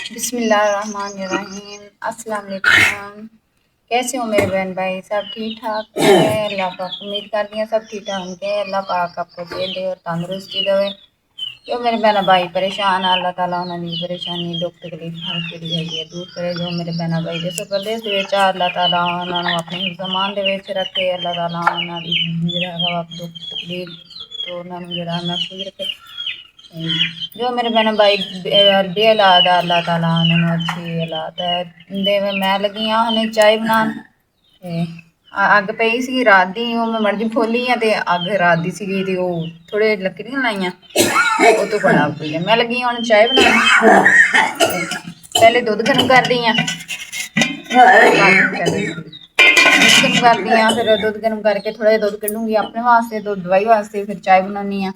बिस्मिल्लाहिर्रहमानिर्रहीम। अस्सलाम वालेकुम। कैसे हो मेरे बहन भाई? सब ठीक ठाक है? अल्लाह पाक उम्मीद करती हैं सब ठीक ठाक होंगे। अल्लाह पाक आपको सेहत दे और तंदुरुस्ती देवे। जो मेरे बहन भाई परेशान है अल्लाह ताला उन्होंने परेशानी दुख तकलीफ हर केड़ी हैगी दूर करे। जो मेरे बहन भाई देश प्रदेश ਦੇ ਵਿੱਚ अल्लाह ताला उन्होंने अपने ज़मान ਦੇ ਵਿੱਚ ਰੱਖੇ। अल्लाह ताला ਉਹਨਾਂ ਦੀ ਜਿਹੜਾ ਹੈਗਾ ਦੁੱਖ ਤਕਲੀफ ਤੋਂ ਉਹਨਾਂ ਨੂੰ ਜਿਹੜਾ महफूज रखे। जो मेरे बहन भाई बे औलाद है अल्लाह ताला उन्होंने अच्छी औलाद देवे। मैं लगी हाँ हुणे चाय बनान ते अग पई सी रात दी वो मैं मर्जी खोली हाँ ते अग रात दी सी ते वो थोड़े लकड़ियां लाइयां वो तो बड़ा अग पई मैं लगी हुण चाय बनान। पहले दुध गर्म कर दी गर्म कर दी फिर दुध गर्म करके थोड़ा जिहा दुध कड्डूंगी अपने वास्ते तो दवाई वास्ते फिर चाय बनानी आ।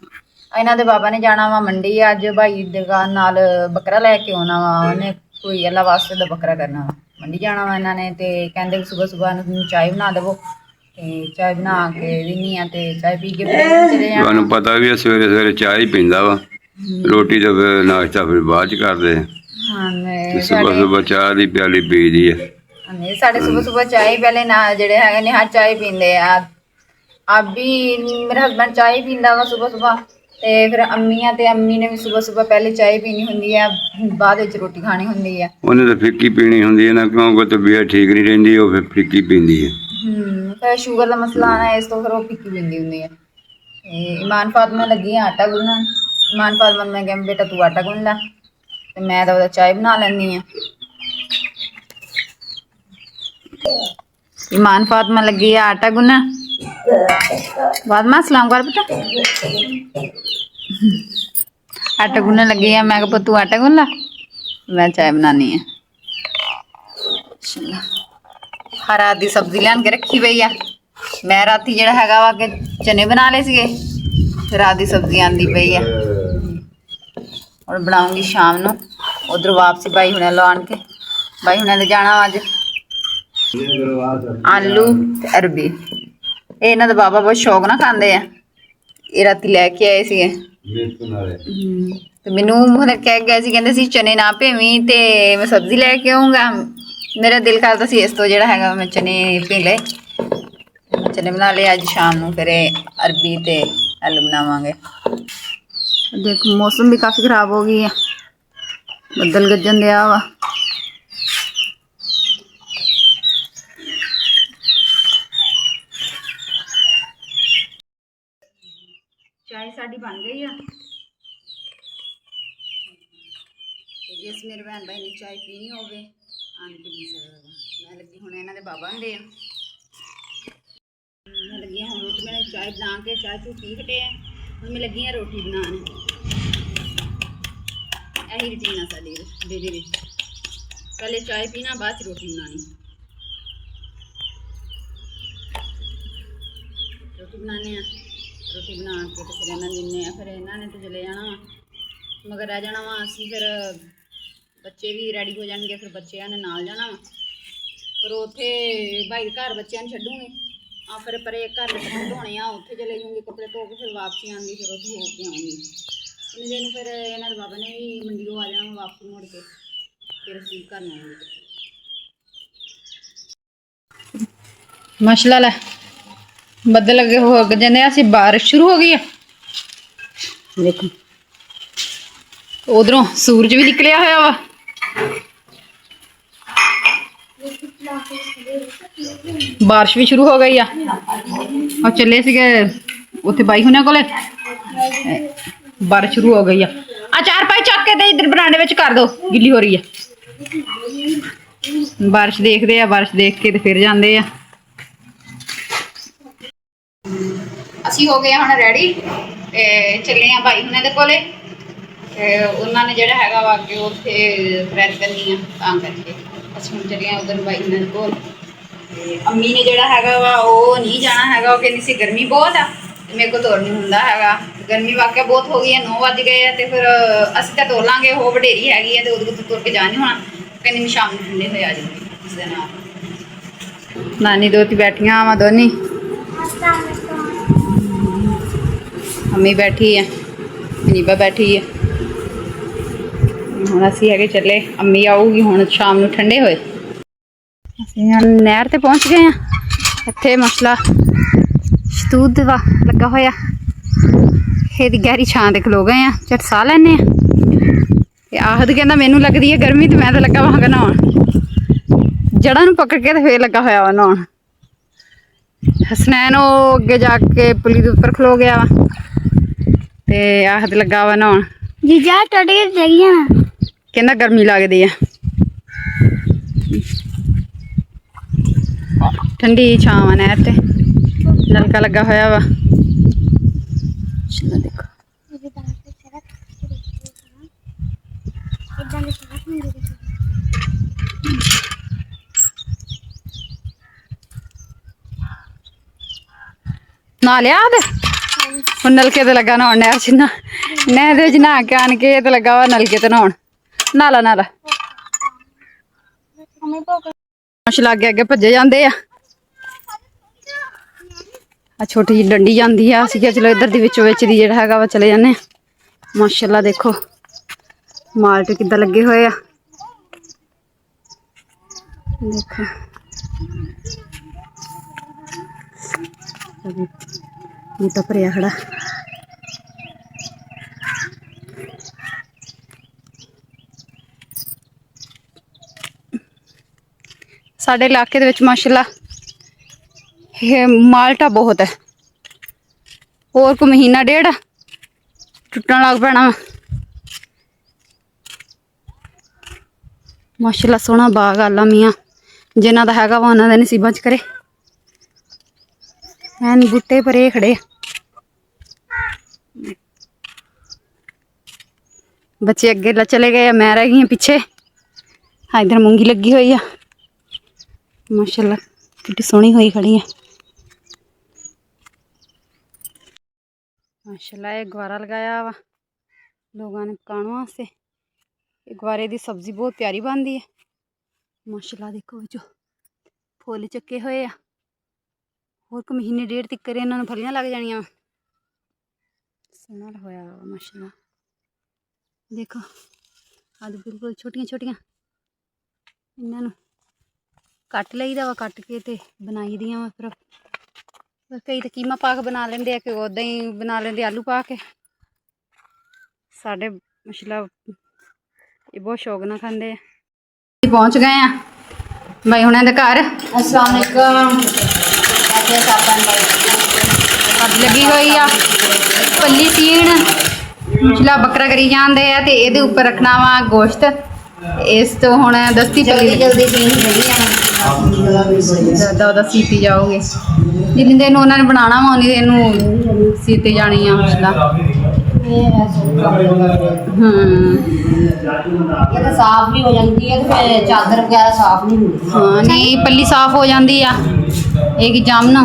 इन्हों के बाबा ने जाना वा मंडी अज भाई दुकान नाल बकरा लैके आना वा उन्हें कोई अल्लाह वास्ते दा बकरा करना वा मंडी जाना वा इन्होंने तो कहते सुबह सुबह चाय बना देवो चाय बना के दिनी आ ते चाय पी के चले जाना। तुहानू पता भी सवेरे सवेरे चाय ही पींदा वा रोटी तो फिर नाश्ता फिर बाद च करदे सुबह सुबह चाह दी प्याली पी दी है साढ़े सुबह सुबह चाय पहले ना जेडे है ने हर चाय पींदे आ। अब भी मेरा हसबैंड चाय पींदा वा सुबह सुबह ते फिर अम्मी ते अम्मी ने भी सुबह सुबह पहले चाय पीनी होंदी है बाद विच रोटी खानी होंदी है। उन्हें तो फिक्की पीनी होंदी है ना क्योंकि तबीयत ठीक नहीं रहिंदी वो फिर फिक्की पींदी है। फिर शुगर का मसला आना है इस तो फिर वो फिक्की पींदी होंदी है। ईमान फातिमा लगी है आटा गुन्नन। ईमान फातिमा मैं कहा बेटा तू आटा गुन ला ते मैं तो चाय बना लैनी है। ईमान फातिमा लगी है आटा गुन्नन। फातिमा सलाम कर बेटा आटा गुनने लगी है मैं कहा तू आटा गुन ला मैं चाय बनानी है। हर रात की सब्जी लियान के रखी पई है। मैं राती जेड़ा हैगा वा के चने बना ले सीगे रात की सब्जी आंदी पई है और बनाऊंगी शाम नू। उधर वापसी भाई हुणे लान के भाई हुणे ले जाना अज आलू ते अरबी ये इन्हां दा बाबा बहुत शौक ना खांदे आ। ये राती लैके आए सीगे तो मैनू कह गए सी कहंदे सी चने ना भेवी ते मैं सब्जी लैके आऊँगा। मेरा दिल करता सी इस तो जेड़ा हैगा मैं चने पी ले चने बना ले अज शाम नू फिर अरबी ते आलू बनावांगे। देखो मौसम भी काफ़ी खराब हो गई है बदल गजन दिया वा। चाय साड़ी बन गई है जिस मेरे भैन भाई ने चाय पीनी होवे आन पी नहीं सकता। मैं लगी हुण इन्हां दे बाबा हुंदे आ मैं लगी हुण रोटी मैंने चाय बना के चाय चू पी हटे हुण मैं लगी हाँ रोटी बनाने। यही रूटीन है साडी डेली पहले चाय पीना बाद रोटी बनानी। रोटी बनाने रोटी बना के तो फिर इन्हें दिने फिर इन्होंने तो चले जाना वा मगर रह जाना वा असी फिर बच्चे भी रेडी हो जाएंगे फिर बच्चों ने नाल जाना वा फिर उत्थे भाई घर बच्चों छड्डूंगी फिर पर एक घर कपड़े धोने उत्थे चले जाऊँगी कपड़े धो के फिर वापसी आऊँगी फिर उत्थे हो के आऊँगी इन्ने दिन फिर इन्हों के बाबा ने भी मंडियों आ जाना वापसी मुड़ के फिर असीं घर आऊँगी। माशाअल्लाह बदल लगे हो जाते हैं बारिश शुरू हो गई है। देखो उधरों सूरज भी निकलिया होया वा बारिश भी शुरू हो गई है और चले सीगे उत्थे बाई हुणे कोले बारिश शुरू हो गई है। चार पाई चक के इधर बरांडे में कर दो गिल्ली हो रही है। बारिश देखते हैं बारिश देख के फिर जाते हैं। असी हो गए हुण रेडी चले हैं भाई हुणे दे कोले उन्होंने जोड़ा है अगे उत्थे प्रेस करनी है तां करके असीं हुण चले उधर भाई हुणे दे कोल। अम्मी ने जोड़ा है वो नहीं जाना है वो कहती सी गर्मी बहुत आ मेरे को तुर नहीं होंदा है गर्मी वाकई बहुत हो गई है 9 बज गए हैं तो फिर असीं तो तुर लांगे वो वडेरी हैगी है तो उहदे कोल तुर के जा नहीं होना कहती मैं शाम को ठंडे होए आ जाऊँगी उस दे नाल। नानी दोती बैठियां वा दोनी अम्मी बैठी है अनीबा बैठी है ਹੁਣ ਅਸੀਂ ਹੈਗੇ ਚੱਲੇ, ਅੰਮੀ ਆਊਗੀ ਹੁਣ ਸ਼ਾਮ ਨੂੰ ਠੰਡੇ ਹੋਏ। ਅਸੀਂ ਹੁਣ ਨਹਿਰ ਤੇ ਪਹੁੰਚ ਗਏ ਆ। ਇੱਥੇ ਮਸਲਾ ਸ਼ਤੂਤ ਦਾ ਲੱਗਾ ਹੋਇਆ, ਇਹਦੀ ਗਹਿਰੀ ਛਾਂ ਤੇ ਖਲੋ ਗਏ ਆ, ਝਟ ਸਾਹ ਲੈਨੇ ਆ। ਤੇ ਆਹਦ ਕਹਿੰਦਾ ਮੈਨੂੰ ਲੱਗਦੀ ਹੈ ਗਰਮੀ, ਤੇ ਮੈਂ ਤਾਂ ਲੱਗਾ ਵਾ ਨਹਾਉਣ, ਜੜ੍ਹਾਂ ਨੂੰ ਪਕੜ ਕੇ ਤੇ ਫੇਰ ਲੱਗਾ ਹੋਇਆ ਵਾ ਨਹਾਉਣ। ਹਸਨੈਨ ਉਹ ਅੱਗੇ ਜਾ ਕੇ ਪੁਲੀ ਦੇ ਉੱਪਰ ਖਲੋ ਗਿਆ ਵਾ, ਤੇ ਆਹਦ ਲੱਗਾ ਵਾ ਨਹਾਉਣ। ਜੀਜਾ ਟੁੱਟ ਕੇ ਡਿੱਗ ਜਾਣਾ, ਕਹਿੰਦਾ ਗਰਮੀ ਲੱਗਦੀ ਆ। ਠੰਡੀ ਛਾਂ ਵਾ ਨਹਿਰ ਤੇ, ਨਲਕਾ ਲੱਗਾ ਹੋਇਆ ਵਾ। ਚਲੋ ਦੇਖੋ ਨਹਾ ਲਿਆ ਆਦ ਹੁਣ ਨਲਕੇ ਤੇ ਲੱਗਾ ਨਹਾਉਣ। ਨਹਿਰ ਚ ਨਹਿਰ ਦੇ ਵਿੱਚ ਨਹਾ ਕੇ ਆਣ ਕੇ ਤੇ ਲੱਗਾ ਵਾ ਨਲਕੇ ਤੇ ਨਹਾਉਣ। ਨਾਲਾ ਨਾਲਾ ਮਛ ਲਾਗੇ ਅੱਗੇ ਭੱਜੇ ਜਾਂਦੇ ਆ। ਆ ਛੋਟੀ ਜਿਹੀ ਡੰਡੀ ਜਾਂਦੀ ਆ, ਅਸੀਂ ਕਿਹਾ ਚਲੋ ਇੱਧਰ ਦੀ ਵਿੱਚੋਂ ਵਿੱਚ ਦੀ ਜਿਹੜਾ ਹੈਗਾ ਵਾ ਚਲੇ ਜਾਂਦੇ ਆ। ਮਾਸ਼ਾਅੱਲਾ ਦੇਖੋ ਮਾਲਟੇ ਕਿੱਦਾਂ ਲੱਗੇ ਹੋਏ ਆ, ਦੇਖੋ ਬੂਟਾ ਭਰਿਆ ਖੜਾ। ਸਾਡੇ ਇਲਾਕੇ ਦੇ ਵਿੱਚ ਮਾਸ਼ਾਅੱਲਾ ਇਹ ਮਾਲਟਾ ਬਹੁਤ ਹੈ। ਹੋਰ ਕੋ ਮਹੀਨਾ ਡੇਢ ਟੁੱਟਣ ਲੱਗ ਪੈਣਾ। ਮਾਸ਼ਾਅੱਲਾ ਸੋਹਣਾ ਬਾਗ ਆਲਾ ਮੀਆਂ, ਜਿਨ੍ਹਾਂ ਦਾ ਹੈਗਾ ਵਾ ਉਹਨਾਂ ਦੇ ਨਸੀਬਾਂ 'ਚ ਕਰੇ। ਐਨ ਬੂਟੇ ਭਰੇ ਖੜੇ, ਬੱਚੇ ਅੱਗੇ ਚਲੇ ਗਏ ਆ, ਮੈਂ ਰਹਿ ਗਈ ਪਿੱਛੇ। ਹਾਂ ਇਧਰ ਮੂੰਗੀ ਲੱਗੀ ਹੋਈ ਆ, ਮਾਸ਼ਾਅੱਲਾ ਕਿੱਡੀ ਸੋਹਣੀ ਹੋਈ ਖੜੀ ਆ। माशाल्लाह ये गवारा लगाया वा लोगों ने पकाने वास्ते। गवारे की सब्जी बहुत प्यारी बनती है। माशाल्लाह देखो जो फुल चुके हुए आ, और को महीने डेढ़ तक इन्होंने फलियां लग जानिया। सोहना होया माशाल्लाह देखो अज बिल्कुल छोटियां छोटियां इन्होंने कट लईदा वा, कट के ते बनाई दियां वा। फिर कई तो कीमा पा के बना लेंदे, कि उदा ही बना लेंदे आलू पा के। साढ़े माशाल्लाह ये बहुत शौक ना खाते। पहुँच गए हैं भाई हुणां दे घर। अस्सलाम वालेकुम। लगी हुई आ पल्ली सीण, माशाल्लाह बकरा करी जाते हैं, तो ये उपर रखना वा गोश्त। इस तो हुण दस्ती पल्ली जल्दी सीती जाओगे, जिन्नी दिन उन्होंने बनाना वा उन्नी दिन सीती जानी है। माशाल्लाह साफ भी हो जाती है, चादर वगैरह साफ नहीं होती। हाँ नहीं पल्ली साफ हो जाती है। एक जामना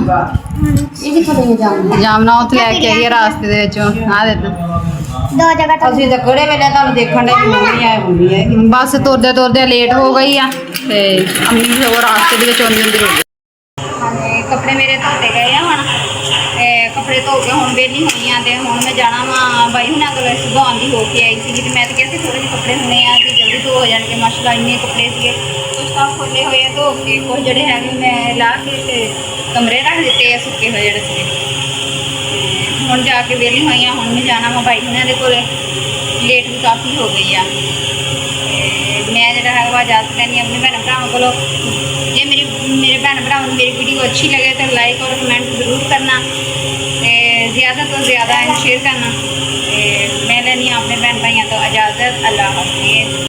जामना उत लैके आई रास्ते दे विचों आ देता दो जगह असि तो कड़े वेले तुहानू देखण दे बस तुरदे तुरदे लेट हो गई आ ते अम्मी भी वो रास्ते दे विच आउंदी हुंदी हो गई। कपड़े मेरे धोते गए आ हुण ते कपड़े धो के हुण वेली होई आ ते हुण मैं जाना वा बाई हुणां कोल। सुबह आंदी हो के आई सी ते मैं तो कहती थोड़े ਜਿਹੇ कपड़े होने आ कि जल्दी धो हो जाएंगे। माशाल्लाह इन्ने कपड़े सीगे, कुछ तो खोले हुए धो के, कुछ जिहड़े हैगे मैं ला के ते कमरे रख दिते आ सुक्के होए जिहड़े सीगे। हुण जाके वेली होई आ, हुण मैं जाना वा बाई हुणां दे कोले। लेट भी काफ़ी हो गई आ। मैं जो है इजाजत लैनी अपने भैन भरावां कोलों। जे मेरे भैन भरावां मेरी वीडियो अच्छी लगे तो लाइक और कमेंट जरूर करना, ज़्यादा तो ज़्यादा शेयर करना। मैं लैनी अपने भैन भाइयों तो इजाज़त। अल्लाह हाफ़िज़।